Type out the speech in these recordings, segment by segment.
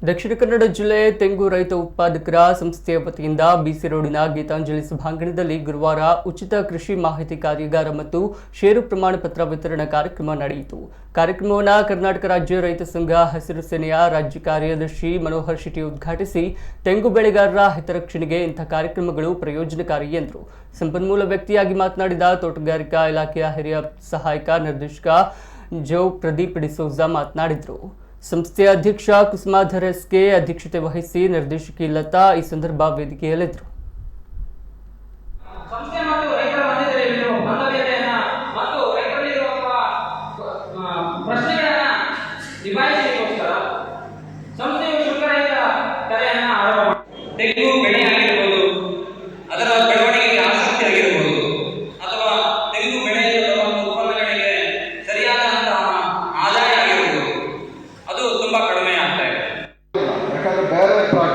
ದಕ್ಷಿಣ ಕನ್ನಡ ಜಿಲ್ಲೆ ತೆಂಗು ರೈತ ಉತ್ಪಾದಕರ ಸಂಸ್ಥೆಯ ವತಿಯಿಂದ ಬಿಸಿ ರೋಡಿನ ಗೀತಾಂಜಲಿ ಸಭಾಂಗಣದಲ್ಲಿ ಗುರುವಾರ ಉಚಿತ ಕೃಷಿ ಮಾಹಿತಿ ಕಾರ್ಯಾಗಾರ ಮತ್ತು ಷೇರು ಪ್ರಮಾಣ ಪತ್ರ ವಿತರಣಾ ಕಾರ್ಯಕ್ರಮ ನಡೆಯಿತು. ಕಾರ್ಯಕ್ರಮವನ್ನು ಕರ್ನಾಟಕ ರಾಜ್ಯ ರೈತ ಸಂಘ ಹಸಿರು ಸೇನೆಯ ರಾಜ್ಯ ಕಾರ್ಯದರ್ಶಿ ಮನೋಹರ್ ಶೆಟ್ಟಿ ಉದ್ಘಾಟಿಸಿ ತೆಂಗು ಬೆಳೆಗಾರರ ಹಿತರಕ್ಷಣೆಗೆ ಇಂಥ ಕಾರ್ಯಕ್ರಮಗಳು ಪ್ರಯೋಜನಕಾರಿ ಎಂದರು. ಸಂಪನ್ಮೂಲ ವ್ಯಕ್ತಿಯಾಗಿ ಮಾತನಾಡಿದ ತೋಟಗಾರಿಕಾ ಇಲಾಖೆಯ ಹಿರಿಯ ಸಹಾಯಕ ನಿರ್ದೇಶಕ ಜೋ ಪ್ರದೀಪ್ ಡಿಸೋಜಾ ಮಾತನಾಡಿದರು. ಸಂಸ್ಥೆಯ ಅಧ್ಯಕ್ಷ ಕುಸುಮಾಧರ್ ಎಸ್ಕೆ ಅಧ್ಯಕ್ಷತೆ ವಹಿಸಿ ನಿರ್ದೇಶಕಿ ಲತಾ ಈ ಸಂದರ್ಭ ವೇದಿಕೆಯಲ್ಲಿದ್ದರು.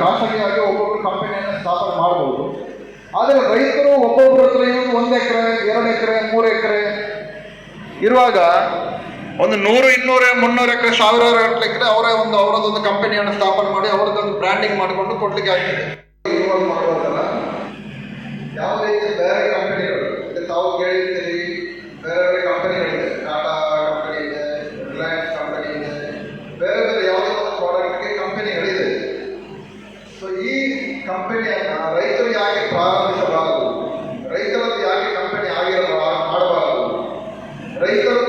ಖಾಸಗಿಯಾಗಿ ಒಬ್ಬೊಬ್ಬರು ಕಂಪನಿಯನ್ನು ಸ್ಥಾಪನೆ ಮಾಡಬಹುದು. ಆದರೆ ರೈತರು ಒಬ್ಬೊಬ್ಬರ ಹತ್ರ ಇರೋದು 1 ಎಕರೆ 2 ಎಕರೆ 3 ಎಕರೆ ಇರುವಾಗ ಒಂದು 100 200 300 ಎಕರೆ ಸಾವಿರಾರು ಗಟ್ಟಲೆ ಅವರದೊಂದು ಕಂಪನಿಯನ್ನು ಸ್ಥಾಪನೆ ಮಾಡಿ ಅವರದೊಂದು ಬ್ರ್ಯಾಂಡಿಂಗ್ ಮಾಡಿಕೊಂಡು ಕೊಡ್ಲಿಕ್ಕೆ ಆಗ್ತದೆ. ಮಾಡುವುದಲ್ಲ ಯಾವ ರೀತಿ ಬೇರೆ ಕಂಪನಿಗಳು ತಾವು ಕೇಳಿರ್ತೀರಿ, ಬೇರೆ ಬೇರೆ ಕಂಪನಿಗಳಿದೆ, ಟಾಟಾ ಕಂಪನಿ ಇದೆ, ರಿಲಯನ್ಸ್ ಕಂಪನಿ ಇದೆ, ಬೇರೆ ಬೇರೆ ಯಾವುದೇ ಒಂದು ಪ್ರಾಡಕ್ಟ್ಗೆ ಕಂಪನಿಗಳಿದೆ. ಸೊ ಈ ಕಂಪನಿಯನ್ನ ರೈತರು ಯಾಕೆ ಪ್ರಾರಂಭಿಸಬಾರದು, ರೈತರದ್ದು ಯಾಕೆ ಕಂಪನಿ ಮಾಡಬಾರದು, ರೈತರು